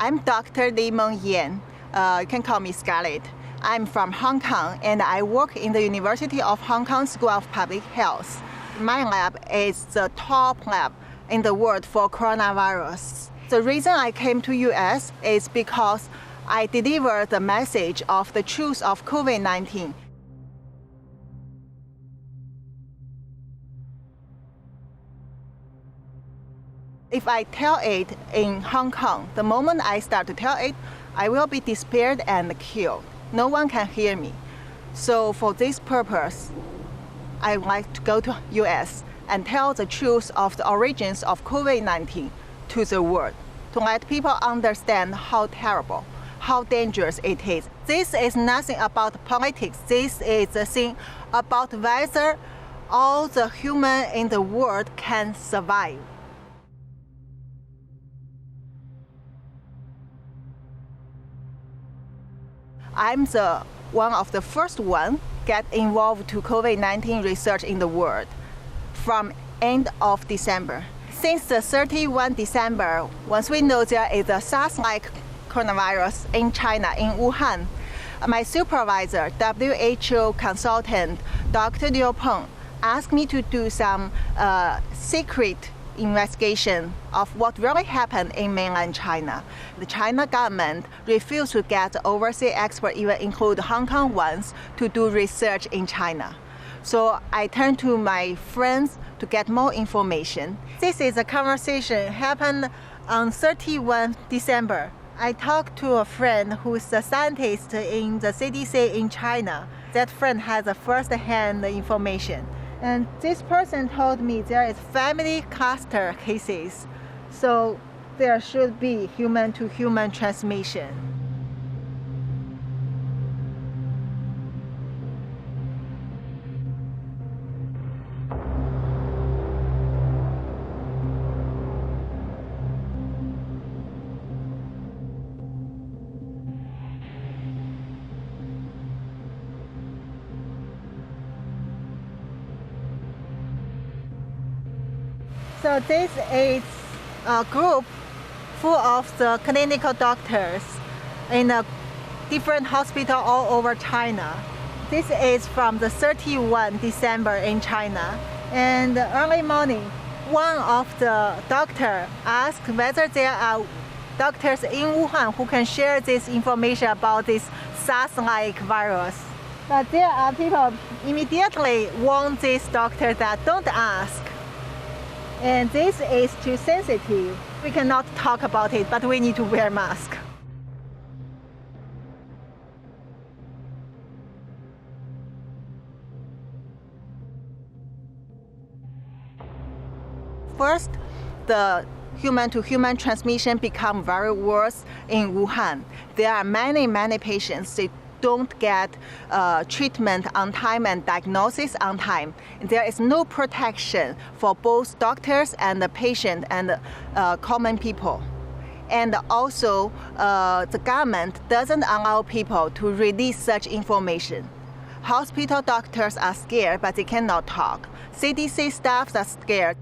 I'm Dr. Li Meng Yan. You can call me Scarlett. I'm from Hong Kong, and I work in the University of Hong Kong School of Public Health. My lab is the top lab in the world for coronavirus. The reason I came to US is because I deliver the message of the truth of COVID-19. If I tell it in Hong Kong, the moment I start to tell it, I will be disappeared and killed. No one can hear me. So for this purpose, I like to go to US and tell the truth of the origins of COVID-19 to the world, to let people understand how terrible, how dangerous it is. This is nothing about politics. This is a thing about whether all the humans in the world can survive. I'm one of the first one get involved to COVID-19 research in the world from end of December. Since the 31 December, once we know there is a SARS-like coronavirus in China, in Wuhan, my supervisor, WHO consultant, Dr. Liu Peng, asked me to do some secret investigation of what really happened in mainland China. The China government refused to get overseas experts, even include Hong Kong ones, to do research in China. So I turned to my friends to get more information. This is a conversation happened on 31 December. I talked to a friend who is a scientist in the CDC in China. That friend has a first-hand information. And this person told me there is family cluster cases, so there should be human-to-human transmission. So this is a group full of the clinical doctors in a different hospital all over China. This is from the 31 December in China. And early morning, one of the doctors asked whether there are doctors in Wuhan who can share this information about this SARS-like virus. But there are people immediately warn this doctor that don't ask. And this is too sensitive. We cannot talk about it, but we need to wear masks. First, the human-to-human transmission become very worse in Wuhan. There are many patients that don't get treatment on time and diagnosis on time. There is no protection for both doctors and the patient and common people. And also, the government doesn't allow people to release such information. Hospital doctors are scared, but they cannot talk. CDC staffs are scared.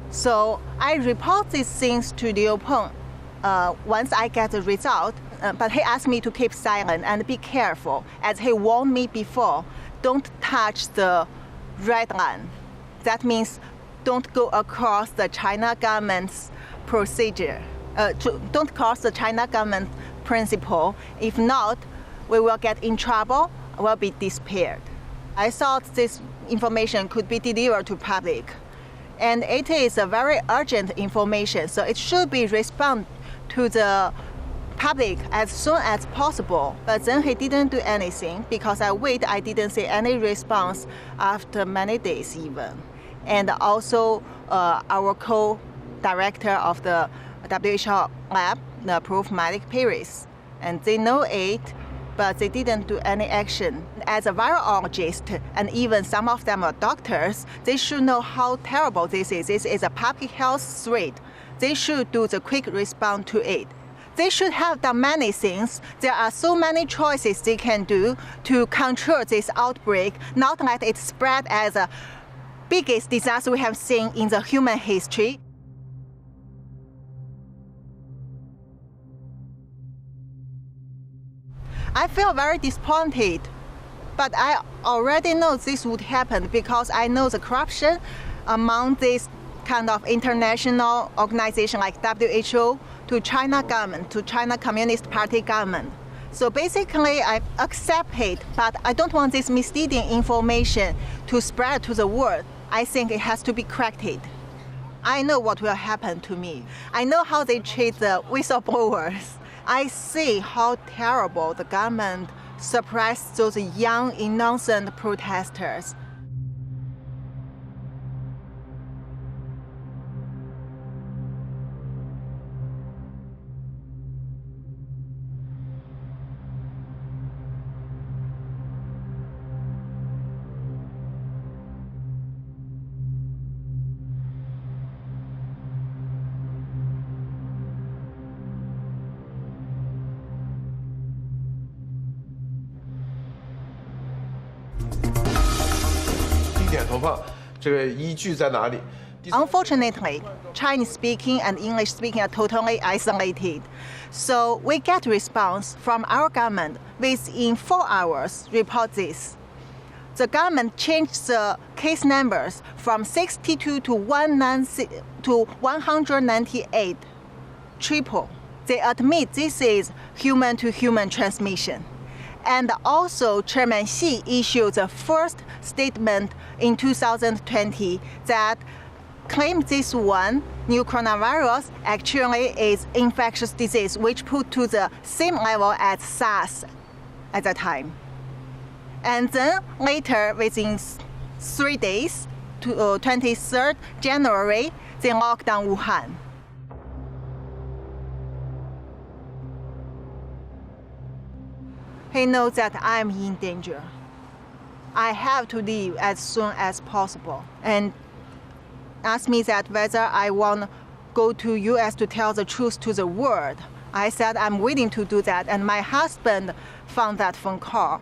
So I report these things to Liu Peng once I get the result, but he asked me to keep silent and be careful, as he warned me before, don't touch the red line. That means don't go across the China government's procedure. Don't cross the China government principle. If not, we will get in trouble, will be disappeared. I thought this information could be delivered to public. And it is a very urgent information, so it should be responded to the public as soon as possible. But then he didn't do anything because I didn't see any response after many days even. And also our co-director of the WHO lab approved Malik Paris, and they know it, but they didn't do any action. As a virologist, and even some of them are doctors, they should know how terrible this is. This is a public health threat. They should do the quick response to it. They should have done many things. There are so many choices they can do to control this outbreak, not let it spread as a biggest disaster we have seen in the human history. I feel very disappointed, but I already know this would happen because I know the corruption among this kind of international organization like WHO, to China government, to China Communist Party government. So basically, I accept it, but I don't want this misleading information to spread to the world. I think it has to be corrected. I know what will happen to me. I know how they treat the whistleblowers. I see how terrible the government suppressed those young, innocent protesters. Unfortunately, Chinese-speaking and English-speaking are totally isolated. So we get response from our government within 4 hours. Report this. The government changed the case numbers from 62 to 198, triple. They admit this is human-to-human transmission. And also, Chairman Xi issued the first statement in 2020 that claimed this one, new coronavirus, actually is infectious disease, which put to the same level as SARS at that time. And then later, within 3 days, 23rd January, they locked down Wuhan. He knows that I'm in danger. I have to leave as soon as possible, and asked me that whether I want to go to US to tell the truth to the world. I said I'm willing to do that, and my husband found that phone call.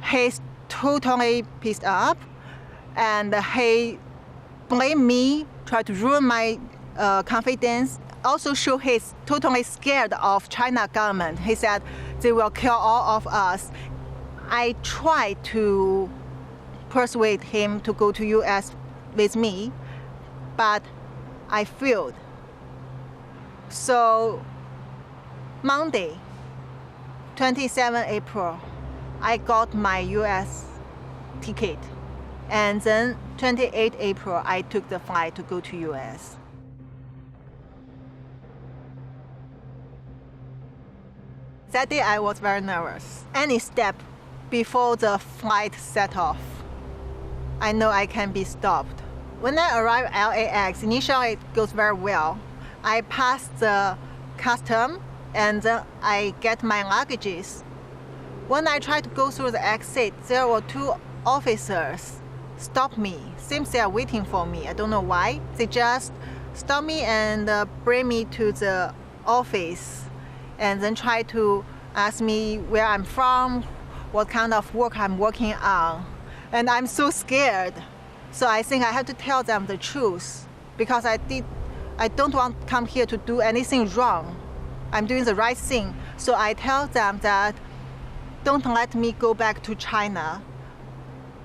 He's totally pissed off. And he blamed me, tried to ruin my confidence. Also show he's totally scared of China government. He said they will kill all of us. I tried to persuade him to go to US with me, but I failed. So Monday, 27 April, I got my US ticket. And then 28 April, I took the flight to go to US. That day I was very nervous. Any step before the flight set off, I know I can be stopped. When I arrive at LAX, initially it goes very well. I pass the custom and then I get my luggages. When I try to go through the exit, there were 2 officers stop me. Seems they are waiting for me. I don't know why. They just stop me and bring me to the office and then try to ask me where I'm from, what kind of work I'm working on. And I'm so scared. So I think I have to tell them the truth because I don't want to come here to do anything wrong. I'm doing the right thing. So I tell them that don't let me go back to China.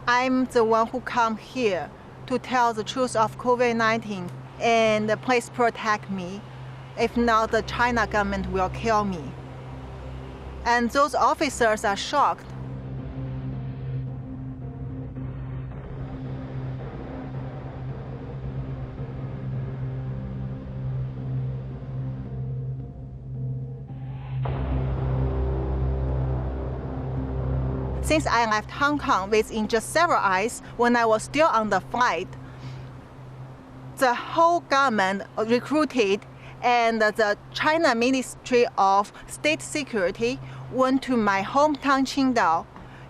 I'm the one who come here to tell the truth of COVID-19 and please protect me. If not, the China government will kill me. And those officers are shocked. Since I left Hong Kong within just several hours, when I was still on the flight, the whole government recruited and the China Ministry of State Security went to my hometown Qingdao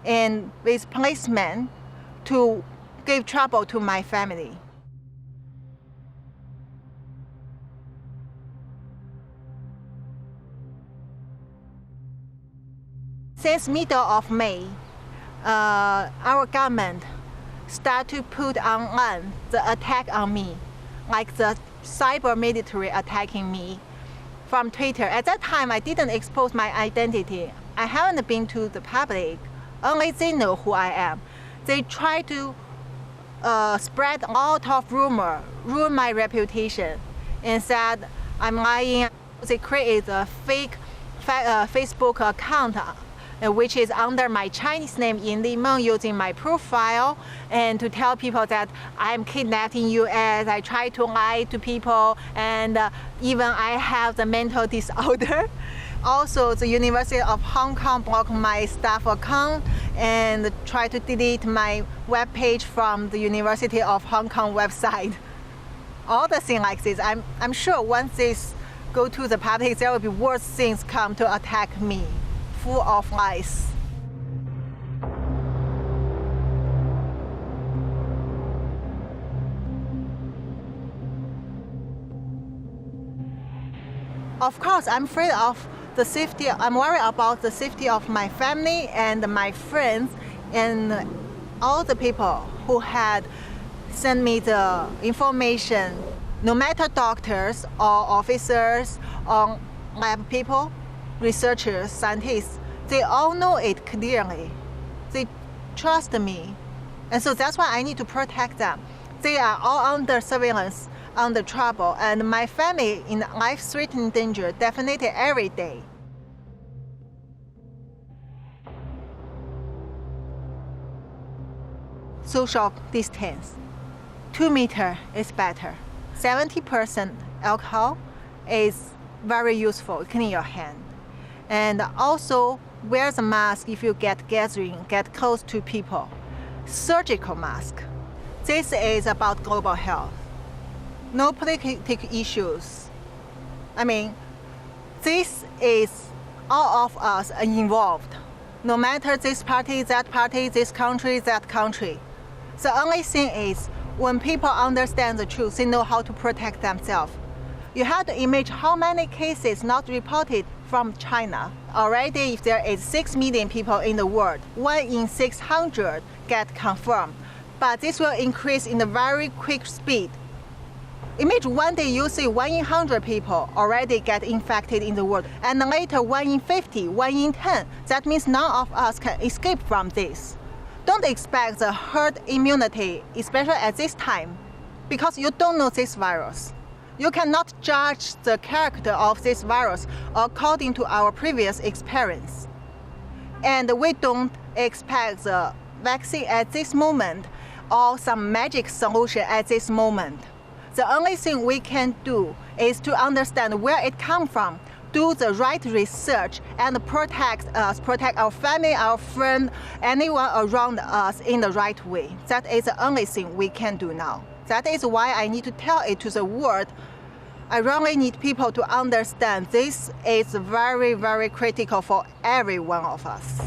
and with policemen to give trouble to my family. Since middle of May, our government start to put online the attack on me, like the cyber military attacking me from Twitter. At that time, I didn't expose my identity. I haven't been to the public. Only they know who I am. They try to spread a lot of rumor, ruin my reputation, and said I'm lying. They create a fake Facebook account, which is under my Chinese name Yin Li Meng, using my profile, and to tell people that I'm kidnapped in US. I try to lie to people, and even I have the mental disorder. Also, the University of Hong Kong blocked my staff account and tried to delete my webpage from the University of Hong Kong website. All the things like this, I'm sure once this go to the public, there will be worse things come to attack me, full of lies. Of course, I'm afraid of the safety. I'm worried about the safety of my family and my friends and all the people who had sent me the information. No matter doctors or officers or lab people, researchers, scientists, they all know it clearly. They trust me. And so that's why I need to protect them. They are all under surveillance, under trouble, and my family in life-threatening danger definitely every day. Social distance. 2 meters is better. 70% alcohol is very useful, clean your hand. And also wear the mask if you get close to people. Surgical mask. This is about global health. No political issues. I mean, this is all of us are involved. No matter this party, this country, that country. The only thing is, when people understand the truth, they know how to protect themselves. You have to imagine how many cases not reported from China. Already, if there is 6 million people in the world, 1 in 600 get confirmed. But this will increase in a very quick speed. Imagine one day you see 1 in 100 people already get infected in the world, and later 1 in 50, 1 in 10. That means none of us can escape from this. Don't expect the herd immunity, especially at this time, because you don't know this virus. You cannot judge the character of this virus according to our previous experience. And we don't expect the vaccine at this moment or some magic solution at this moment. The only thing we can do is to understand where it comes from, do the right research, and protect us, protect our family, our friend, anyone around us in the right way. That is the only thing we can do now. That is why I need to tell it to the world. I really need people to understand this is very, very critical for every one of us.